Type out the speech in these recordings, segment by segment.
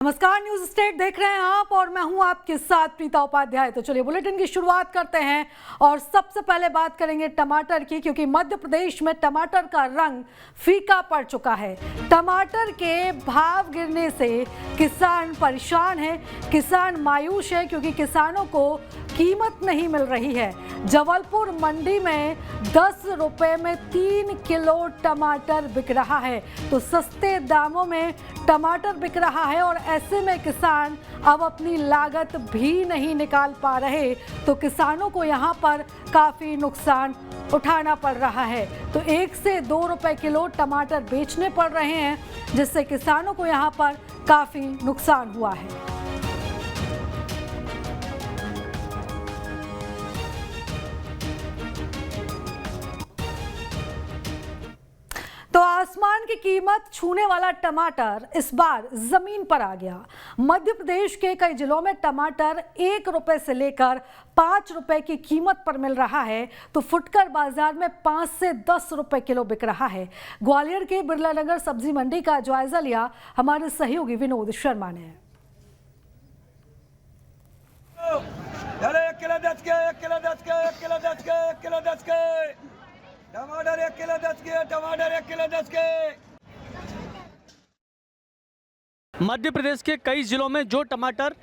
नमस्कार, news state देख रहे हैं आप और मैं हूं आपके साथ प्रीता उपाध्याय। तो चलिए बुलेटिन की शुरुआत करते हैं और सबसे पहले बात करेंगे टमाटर की, क्योंकि मध्य प्रदेश में टमाटर का रंग फीका पड़ चुका है। टमाटर के भाव गिरने से किसान परेशान है, किसान मायूस है, क्योंकि किसानों को कीमत नहीं मिल रही है। जबलपुर मंडी में 10 रुपए में 3 किलो टमाटर बिक रहा है, तो सस्ते दामों में टमाटर बिक रहा है और ऐसे में किसान अब अपनी लागत भी नहीं निकाल पा रहे, तो किसानों को यहाँ पर काफ़ी नुकसान उठाना पड़ रहा है। तो 1 से 2 रुपए किलो टमाटर बेचने पड़ रहे हैं, जिससे किसानों को यहाँ पर काफ़ी नुकसान हुआ है। तो आसमान की कीमत छूने वाला टमाटर इस बार जमीन पर आ गया। मध्य प्रदेश के कई जिलों में टमाटर 1 रुपए से लेकर 5 रुपए की कीमत पर मिल रहा है, तो फुटकर बाजार में 5 से 10 रुपए किलो बिक रहा है। ग्वालियर के बिरला नगर सब्जी मंडी का जायजा लिया हमारे सहयोगी विनोद शर्मा ने। टमाटर 1 किलो 10 के, टमाटर 1 किलो 10 के। मध्य प्रदेश के कई जिलों में जो टमाटर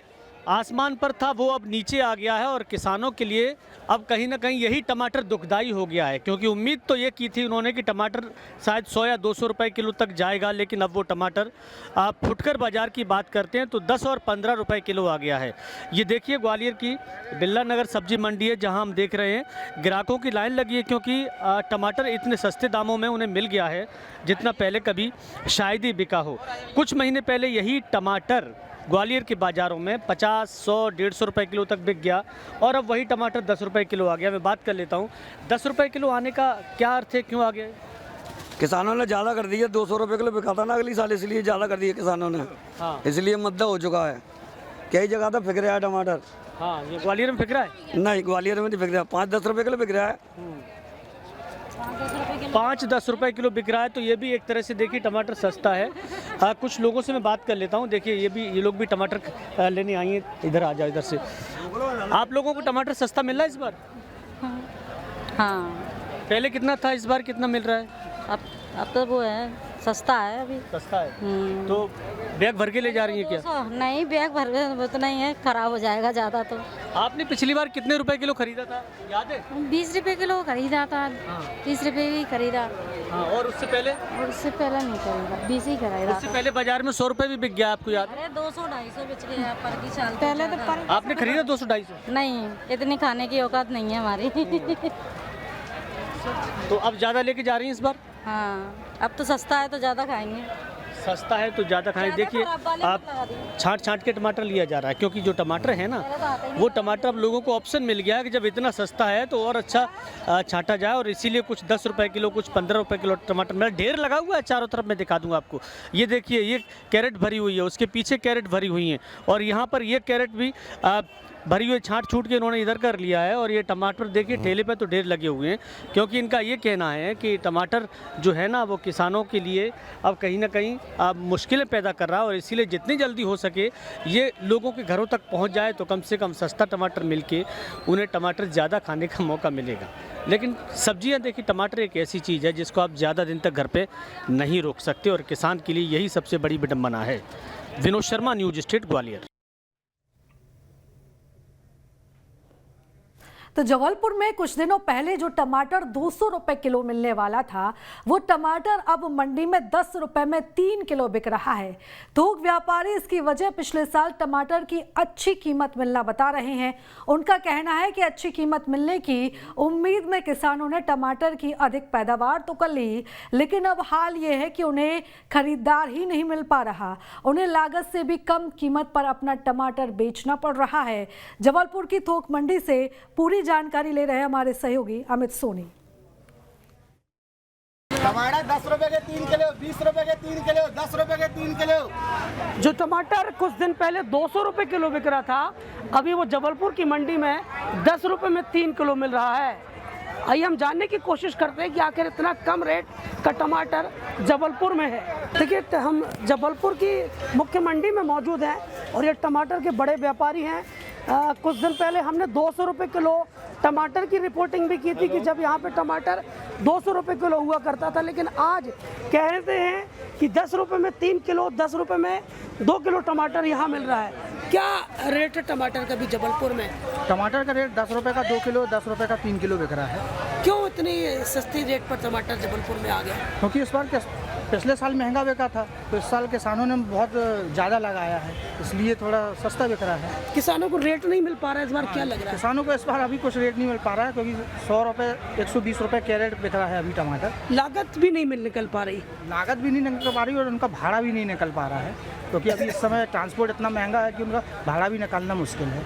आसमान पर था वो अब नीचे आ गया है और किसानों के लिए अब कहीं ना कहीं यही टमाटर दुखदाई हो गया है, क्योंकि उम्मीद तो ये की थी उन्होंने कि टमाटर शायद 100 या 200 रुपए किलो तक जाएगा, लेकिन अब वो टमाटर आप फुटकर बाज़ार की बात करते हैं तो 10 और 15 रुपए किलो आ गया है। ये देखिए ग्वालियर की बिरला नगर सब्जी मंडी है, जहां हम देख रहे हैं ग्राहकों की लाइन लगी है, क्योंकि टमाटर इतने सस्ते दामों में उन्हें मिल गया है जितना पहले कभी शायद ही बिका हो। कुछ महीने पहले यही टमाटर ग्वालियर के बाज़ारों में 50, 100, 150 रुपए किलो तक बिक गया और अब वही टमाटर 10 रुपए किलो आ गया। मैं बात कर लेता हूँ, 10 रुपए किलो आने का क्या अर्थ है, क्यों आ गया? किसानों ने ज़्यादा कर दिया, 200 रुपए किलो बिका था ना अगली साल, इसलिए ज़्यादा कर दिया किसानों ने। हाँ, इसलिए मुद्दा हो चुका है। कई जगह तो बिक रहा है टमाटर। हाँ, ये ग्वालियर में बिक रहा है? नहीं, ग्वालियर में नहीं बिक रहा, 5-10 रुपए किलो बिक रहा है। 5-10 रुपए किलो बिक रहा है, तो ये भी एक तरह से देखिए टमाटर सस्ता है। कुछ लोगों से मैं बात कर लेता हूँ। देखिए ये लोग भी टमाटर लेने आई हैं। इधर आ जाओ, इधर से। आप लोगों को टमाटर सस्ता मिल रहा है इस बार? हाँ। पहले कितना था, इस बार कितना मिल रहा है? अब तो वो है, सस्ता है अभी। सस्ता है। तो बैग भर के ले जा रही है क्या? नहीं, बैग भर के वो तो नहीं है, खराब हो जाएगा ज़्यादा। तो आपने पिछली बार कितने रुपए किलो खरीदा था, याद है? 20 रुपए किलो खरीदा था। हाँ। 30 रुपए भी खरीदा। हाँ, और उससे पहले? और उससे पहले नहीं खरीदा, 20 ही खरीदा। उससे पहले बाजार में 100 रुपए भी बिक गया, आपको याद है? अरे 200-250 बेच गया पर की साल पहले तो पर। आपने खरीदा 200-250? नहीं, इतनी खाने की औकात नहीं है हमारी। तो अब ज़्यादा लेके जा रही हैं इस बार? हाँ, अब तो सस्ता है तो ज़्यादा खाएंगे। सस्ता है तो ज़्यादा खाएं। देखिए आप छांट के टमाटर लिया जा रहा है, क्योंकि जो टमाटर है ना वो टमाटर अब लोगों को ऑप्शन मिल गया है कि जब इतना सस्ता है तो और अच्छा छांटा जाए, और इसीलिए कुछ 10 रुपए किलो, कुछ 15 रुपए किलो टमाटर मेरा ढेर लगा हुआ है चारों तरफ। मैं दिखा दूंगा आपको। ये देखिए, ये कैरेट भरी हुई है, उसके पीछे कैरेट भरी हुई हैं, और यहाँ पर ये कैरेट भी भरी हुई छांट छूट के इन्होंने इधर कर लिया है। और ये टमाटर देखिए ठेले पे तो ढेर लगे हुए हैं, क्योंकि इनका ये कहना है कि टमाटर जो है ना वो किसानों के लिए अब कहीं ना कहीं मुश्किलें पैदा कर रहा है, और इसीलिए जितनी जल्दी हो सके ये लोगों के घरों तक पहुंच जाए तो कम से कम सस्ता टमाटर मिलके उन्हें टमाटर ज़्यादा खाने का मौका मिलेगा। लेकिन सब्जियां देखिए, टमाटर एक ऐसी चीज़ है जिसको आप ज़्यादा दिन तक घर पे नहीं रोक सकते, और किसान के लिए यही सबसे बड़ी विडंबना है। Vinod Sharma, news state, Gwalior. तो जबलपुर में कुछ दिनों पहले जो टमाटर 200 रुपए किलो मिलने वाला था, वो टमाटर अब मंडी में 10 रुपए में 3 किलो बिक रहा है। थोक व्यापारी इसकी वजह पिछले साल टमाटर की अच्छी कीमत मिलना बता रहे हैं। उनका कहना है कि अच्छी कीमत मिलने की उम्मीद में किसानों ने टमाटर की अधिक पैदावार तो कर ली, लेकिन अब हाल ये है कि उन्हें खरीदार ही नहीं मिल पा रहा। उन्हें लागत से भी कम कीमत पर अपना टमाटर बेचना पड़ रहा है। जबलपुर की थोक मंडी से पूरी जानकारी ले रहे हैं हमारे सहयोगी अमित सोनी। टमाटर 10 रुपए के 3 किलो, 20 रुपए के 3 किलो, 10 रुपए के 3 किलो। जो टमाटर कुछ दिन पहले 200 रुपए किलो बिक रहा था, अभी वो जबलपुर की मंडी में 10 रुपए में 3 किलो मिल रहा है। आइए हम जानने की कोशिश करते हैं कि आखिर इतना कम रेट का टमाटर जबलपुर में है। देखिए हम जबलपुर की मुख्य मंडी में मौजूद हैं और ये टमाटर के बड़े व्यापारी हैं। कुछ दिन पहले हमने 200 रुपये किलो टमाटर की रिपोर्टिंग भी की थी कि जब यहाँ पे टमाटर 200 रुपये किलो हुआ करता था, लेकिन आज कह रहे हैं कि 10 रुपये में 3 किलो, 10 रुपये में 2 किलो टमाटर यहाँ मिल रहा है। क्या रेट है टमाटर का भी जबलपुर में? टमाटर का रेट 10 रुपये का 2 किलो, 10 रुपये का 3 किलो बिक रहा है। क्यों इतनी सस्ती रेट पर टमाटर जबलपुर में आ गया? क्योंकि इस बार पिछले साल महंगा बिका था, तो इस साल किसानों ने बहुत ज़्यादा लगाया है, इसलिए थोड़ा सस्ता बिक रहा है। किसानों को रेट नहीं मिल पा रहा है इस बार, क्या लग रहा है? किसानों को इस बार अभी कुछ रेट नहीं मिल पा रहा है, क्योंकि 100 रुपये 120 रुपये कैरेट बिक रहा है अभी टमाटर। लागत भी नहीं निकल पा रही, लागत भी नहीं निकल पा रही और उनका भाड़ा भी नहीं निकल पा रहा है, क्योंकि अभी इस समय ट्रांसपोर्ट इतना महंगा है कि उनका भाड़ा भी निकालना मुश्किल है।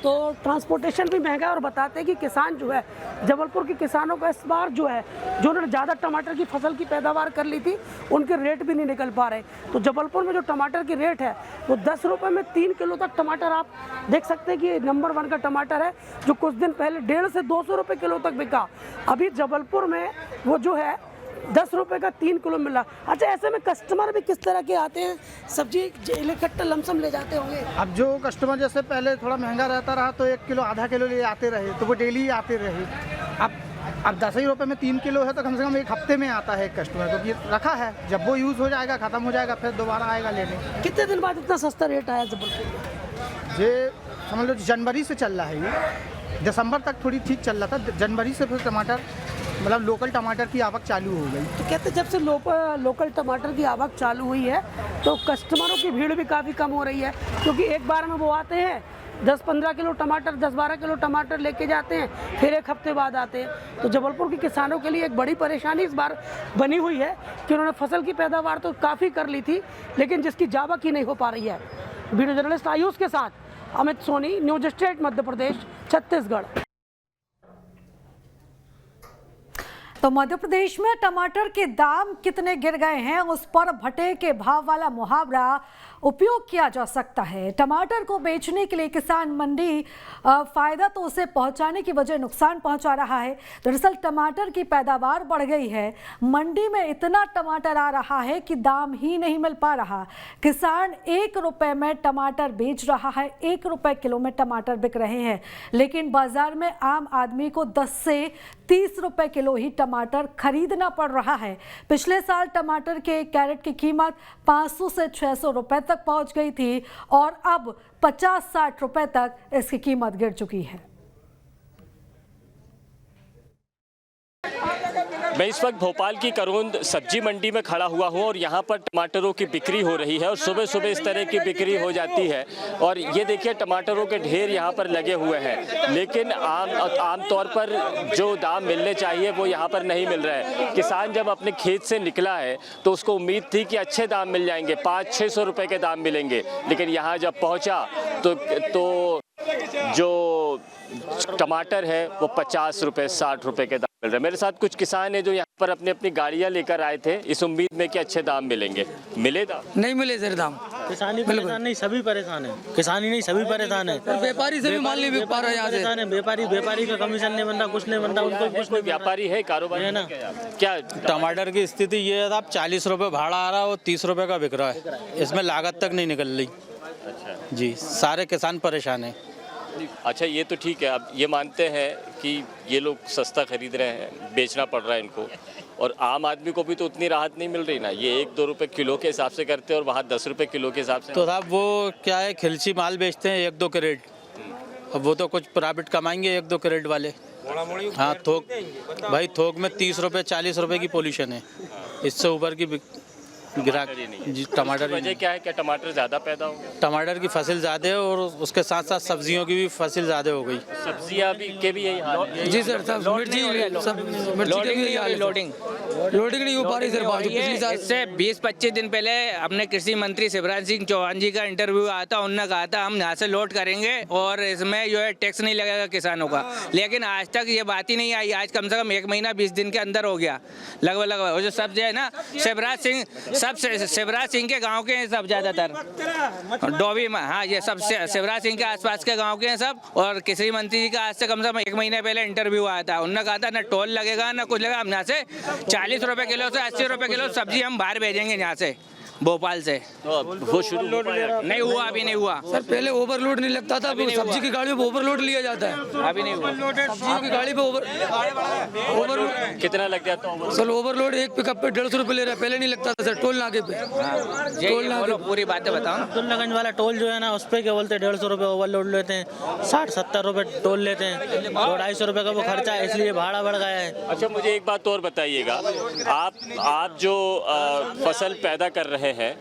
तो ट्रांसपोर्टेशन भी महंगा है। और बताते हैं कि किसान जो है, जबलपुर के किसानों का इस बार जो है, जो उन्होंने ज़्यादा टमाटर की फसल की पैदावार कर ली थी, उनके रेट भी नहीं निकल पा रहे। तो जबलपुर में जो टमाटर की रेट है वो 10 रुपये में 3 किलो तक टमाटर आप देख सकते हैं कि नंबर 1 का टमाटर है, जो कुछ दिन पहले 150 से 200 रुपये किलो तक बिका। अभी जबलपुर में वो जो है 10 रुपये का 3 किलो मिला। अच्छा, ऐसे में कस्टमर भी किस तरह के आते हैं? सब्जी इकट्ठा लमसम ले जाते होंगे? अब जो कस्टमर जैसे पहले थोड़ा महंगा रहता रहा तो 1 किलो आधा किलो ले आते रहे, तो वो डेली आते रहे। अब 10 ही रुपये में 3 किलो है तो कम से कम 1 हफ्ते में आता है एक कस्टमर, क्योंकि रखा है, जब वो यूज़ हो जाएगा, ख़त्म हो जाएगा, फिर दोबारा आएगा लेने। कितने दिन बाद इतना सस्ता रेट आया जबलपुर में? ये समझ लो जनवरी से चल रहा है, ये दिसंबर तक थोड़ी ठीक चल रहा था, जनवरी से फिर टमाटर मतलब लोकल टमाटर की आवक चालू हो गई। तो कहते जब से लोकल टमाटर की आवक चालू हुई है तो कस्टमरों की भीड़ भी काफ़ी कम हो रही है, क्योंकि एक बार में वो आते हैं 10-15 किलो टमाटर, 10-12 किलो टमाटर लेके जाते हैं, फिर 1 हफ्ते बाद आते हैं। तो जबलपुर के किसानों के लिए एक बड़ी परेशानी इस बार बनी हुई है कि उन्होंने फसल की पैदावार तो काफ़ी कर ली थी, लेकिन जिसकी जावक ही नहीं हो पा रही है। वीडियो जर्नलिस्ट आयुष के साथ अमित सोनी, न्यूज स्टेट मध्य प्रदेश, छत्तीसगढ़। तो मध्य प्रदेश में टमाटर के दाम कितने गिर गए हैं, उस पर भटे के भाव वाला मुहावरा उपयोग किया जा सकता है। टमाटर को बेचने के लिए किसान मंडी फायदा तो उसे पहुंचाने की वजह नुकसान पहुंचा रहा है। दरअसल टमाटर की पैदावार बढ़ गई है, मंडी में इतना टमाटर आ रहा है कि दाम ही नहीं मिल पा रहा। किसान 1 रुपए में टमाटर बेच रहा है, 1 रुपए किलो में टमाटर बिक रहे हैं, लेकिन बाजार में आम आदमी को 10 से 30 रुपए किलो ही टमाटर खरीदना पड़ रहा है। पिछले साल टमाटर के 1 कैरेट की कीमत 500 से 600 रुपए तक पहुंच गई थी और अब 50-60 रुपए तक इसकी कीमत गिर चुकी है। मैं इस वक्त भोपाल की करोंद सब्जी मंडी में खड़ा हुआ हूं और यहां पर टमाटरों की बिक्री हो रही है और सुबह सुबह इस तरह की बिक्री हो जाती है। और ये देखिए टमाटरों के ढेर यहां पर लगे हुए हैं, लेकिन आम तौर पर जो दाम मिलने चाहिए वो यहां पर नहीं मिल रहा है। किसान जब अपने खेत से निकला है तो उसको उम्मीद थी कि अच्छे दाम मिल जाएंगे, 500-600 रुपए के दाम मिलेंगे, लेकिन यहाँ जब पहुँचा तो जो टमाटर है वो 50 रुपए 60 रुपए के दाम मिल रहे हैं। मेरे साथ कुछ किसान हैं जो यहाँ पर अपनी गाड़ियाँ लेकर आए थे इस उम्मीद में कि अच्छे दाम मिलेंगे। मिले दाम? नहीं मिले सर दाम। किसानी परेशान नहीं, सभी परेशान है। किसानी नहीं, सभी परेशान है। व्यापारी से भी माल नहीं बिक पा रहा है यहाँ से। व्यापारी का कमीशन नहीं बनता, कुछ नहीं बनता, उनको कुछ नहीं। व्यापारी है, कारोबार है ना? क्या टमाटर की स्थिति ये है साहब, 40 रुपए भाड़ा आ रहा है और 30 रुपए का बिक रहा है, इसमें लागत तक नहीं निकल रही। अच्छा जी, सारे किसान परेशान हैं। अच्छा, ये तो ठीक है, अब ये मानते हैं कि ये लोग सस्ता खरीद रहे हैं, बेचना पड़ रहा है इनको, और आम आदमी को भी तो उतनी राहत नहीं मिल रही ना। ये 1-2 रुपए किलो के हिसाब से करते हैं और वहाँ 10 रुपए किलो के हिसाब से। तो साहब वो क्या है, खिलची माल बेचते हैं 1-2 कैरेट, अब वो तो कुछ प्रॉफिट कमाएंगे 1-2 कैरेट वाले। हाँ, थोक भाई, थोक में 30 रुपए 40 रुपए की पोल्यूशन है, इससे ऊपर की ग्राहक जी। टमाटर वजह क्या है, क्या टमाटर ज़्यादा पैदा हो गया? टमाटर की फसल ज़्यादा है और उसके साथ साथ सब्जियों की भी फसल ज़्यादा हो गई। सब्जियां भी के भी यही हाल है? जी सर, सब मिर्ची लोडिंग नहीं हो पा रही सर। इससे 20-25 दिन पहले अपने कृषि मंत्री शिवराज सिंह चौहान जी का इंटरव्यू आया था, उन्होंने कहा था हम यहाँ से लोड करेंगे और इसमें जो है टैक्स नहीं लगेगा किसानों का, लेकिन आज तक ये बात ही नहीं आई। आज कम से कम 1 महीना 20 दिन के अंदर हो गया लगभग। जो सब जो है ना, शिवराज सब शिवराज सिंह के गांव के हैं सब ज़्यादातर, डोभी में। हाँ, ये सब शिवराज सिंह के आसपास के गांव के हैं सब। और कृषि मंत्री जी का आज से कम से कम 1 महीने पहले इंटरव्यू आया था, उन्होंने कहा था ना टोल लगेगा ना कुछ लगेगा, हम यहाँ से 40 रुपये किलो से 80 रुपये किलो सब्जी हम बाहर भेजेंगे यहाँ से भोपाल से। तो वो शुरू नहीं हुआ, अभी नहीं हुआ सर। पहले ओवरलोड नहीं लगता था, सब्जी की गाड़ियों पे ओवरलोड लिया जाता है, अभी नहीं हुआ। सब्जियों की गाड़ी पे ओवरलोड कितना लग जाता है? सर ओवरलोड एक पिकअप पे 150 रुपये ले रहा है, पहले नहीं लगता था सर टोल नाके पे। टोल नाके पूरी बातें बताओ। अब्दुल्लागंज वाला टोल जो है ना, उस पर क्या बोलते हैं 150 रुपये ओवरलोड लेते हैं, 60-70 रुपये टोल लेते हैं, 200-250 रुपये का वो खर्चा है, इसलिए भाड़ा बढ़ गया है। अच्छा, मुझे एक बात और बताइएगा, आप जो फसल पैदा कर रहे हैं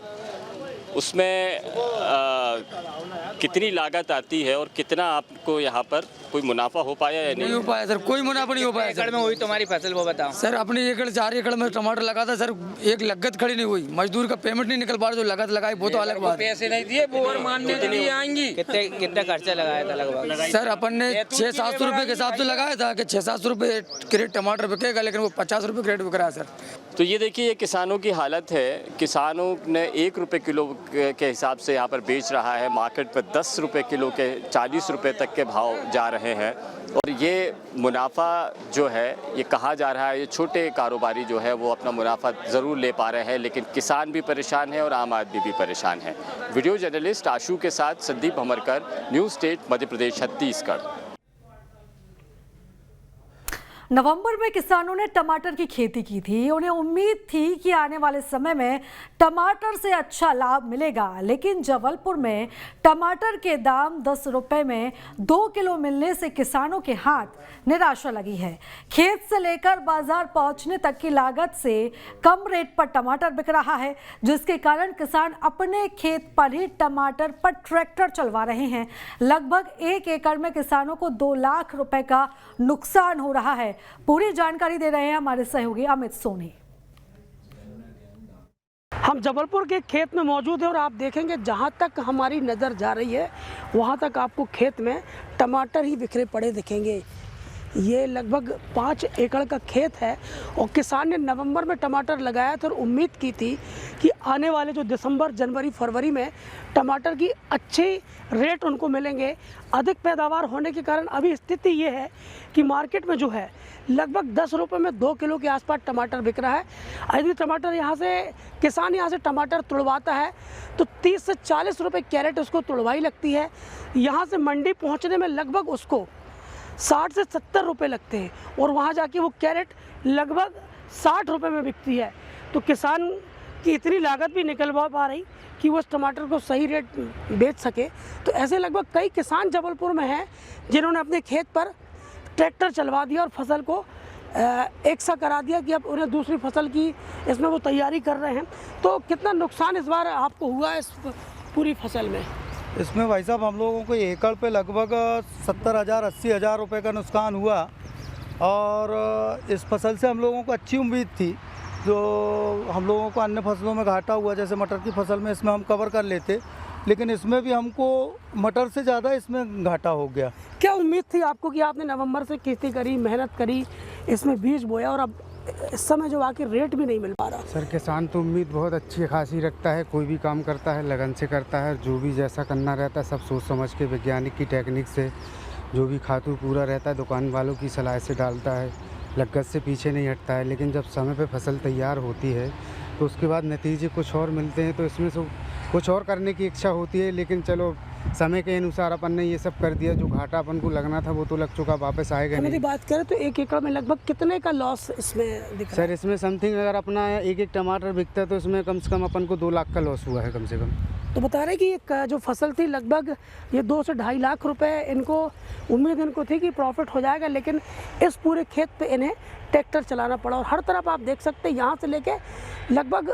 उसमें कितनी लागत आती है और कितना आपको यहाँ पर कोई मुनाफा हो पाया या नहीं हो पाया सर, कोई मुनाफा नहीं हो पाया एकड़ में हुई तुम्हारी फसल वो बताओ। सर। अपने 4 एकड़ में टमाटर लगा था सर, एक लागत खड़ी नहीं हुई, मजदूर का पेमेंट नहीं निकल पा रहा, जो लागत लगाई वो तो अलग बात है। पैसे नहीं दिए वो और मानने के लिए आएंगी। कितना खर्चा लगाया था लगभग? सर अपन ने 600-700 रुपये के हिसाब से लगाया था कि 600-700 रुपये क्रेट टमाटर बिकेगा, लेकिन वो 50 रुपये क्रेट बिक रहा है सर। तो ये देखिए, ये किसानों की हालत है। किसानों ने 1 रुपये किलो के हिसाब से यहाँ पर बेच रहा है, मार्केट पर 10 रुपये किलो के 40 रुपये तक के भाव जा रहे हैं। और ये मुनाफा जो है, ये कहा जा रहा है ये छोटे कारोबारी जो है वो अपना मुनाफा ज़रूर ले पा रहे हैं, लेकिन किसान भी परेशान है और आम आदमी भी परेशान है। वीडियो जर्नलिस्ट आशु के साथ संदीप भमरकर, न्यूज़ स्टेट मध्य प्रदेश छत्तीसगढ़। नवंबर में किसानों ने टमाटर की खेती की थी। उन्हें उम्मीद थी कि आने वाले समय में टमाटर से अच्छा लाभ मिलेगा, लेकिन जबलपुर में टमाटर के दाम 10 रुपए में 2 किलो मिलने से किसानों के हाथ निराशा लगी है। खेत से लेकर बाजार पहुंचने तक की लागत से कम रेट पर टमाटर बिक रहा है, जिसके कारण किसान अपने खेत पर ही टमाटर पर ट्रैक्टर चलवा रहे हैं। लगभग 1 एकड़ में किसानों को 2 लाख रुपए का नुकसान हो रहा है। पूरी जानकारी दे रहे हैं हमारे सहयोगी अमित सोनी। हम जबलपुर के खेत में मौजूद हैं और आप देखेंगे जहां तक हमारी नज़र जा रही है वहां तक आपको खेत में टमाटर ही बिखरे पड़े दिखेंगे। ये लगभग 5 एकड़ का खेत है और किसान ने नवंबर में टमाटर लगाया था और उम्मीद की थी कि आने वाले जो दिसंबर, जनवरी, फरवरी में टमाटर की अच्छी रेट उनको मिलेंगे। अधिक पैदावार होने के कारण अभी स्थिति ये है कि मार्केट में जो है लगभग 10 रुपये में 2 किलो के आसपास टमाटर बिक रहा है। यदि टमाटर यहाँ से किसान यहाँ से टमाटर तुड़वाता है तो 30 से 40 रुपये कैरेट उसको तुड़वाई लगती है। यहाँ से मंडी पहुँचने में लगभग उसको 60 से 70 रुपये लगते हैं और वहाँ जाके वो कैरेट लगभग 60 रुपये में बिकती है। तो किसान की इतनी लागत भी निकल पा रही कि वो उस टमाटर को सही रेट बेच सके। तो ऐसे लगभग कई किसान जबलपुर में हैं जिन्होंने अपने खेत पर ट्रैक्टर चलवा दिया और फसल को एक सा करा दिया कि अब उन्हें दूसरी फसल की इसमें वो तैयारी कर रहे हैं। तो कितना नुकसान इस बार आपको हुआ है इस पूरी फसल में? इसमें भाई साहब हम लोगों को एकड़ पे लगभग 70,000-80,000 रुपये का नुकसान हुआ और इस फसल से हम लोगों को अच्छी उम्मीद थी। जो हम लोगों को अन्य फसलों में घाटा हुआ जैसे मटर की फसल में इसमें हम कवर कर लेते, लेकिन इसमें भी हमको मटर से ज़्यादा इसमें घाटा हो गया। क्या उम्मीद थी आपको कि आपने नवंबर से खेती करी, मेहनत करी, इसमें बीज बोया और अब इस समय जो आके रेट भी नहीं मिल पा रहा? सर किसान तो उम्मीद बहुत अच्छी खासी रखता है, कोई भी काम करता है लगन से करता है, जो भी जैसा करना रहता है सब सोच समझ के वैज्ञानिक की टेक्निक से जो भी खातू पूरा रहता है दुकान वालों की सलाह से डालता है, लागत से पीछे नहीं हटता है। लेकिन जब समय पे फसल तैयार होती है तो उसके बाद नतीजे कुछ और मिलते हैं, तो इसमें से कुछ और करने की इच्छा होती है। लेकिन चलो समय के अनुसार अपन ने ये सब कर दिया, जो घाटा अपन को लगना था वो तो लग चुका, वापस आएगा नहीं। मेरी बात करें तो 1 एकड़ में लगभग कितने का लॉस इसमें दिख रहा है? सर इसमें समथिंग अगर अपना एक टमाटर बिकता है तो इसमें कम से कम अपन को 2 लाख का लॉस हुआ है कम से कम। तो बता रहे कि ये जो फसल थी लगभग ये 2 से 2.5 लाख रुपए इनको उम्मीद इनको थी कि प्रॉफिट हो जाएगा, लेकिन इस पूरे खेत पे इन्हें ट्रैक्टर चलाना पड़ा। और हर तरफ आप देख सकते हैं यहाँ से लेके लगभग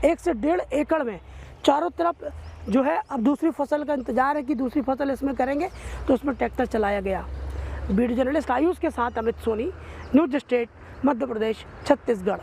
1 से 1.5 एकड़ में चारों तरफ जो है अब दूसरी फसल का इंतजार है कि दूसरी फसल इसमें करेंगे, तो उसमें ट्रैक्टर चलाया गया। वीडियो जर्नलिस्ट आयुष के साथ अमित सोनी, न्यूज़ स्टेट मध्य प्रदेश छत्तीसगढ़।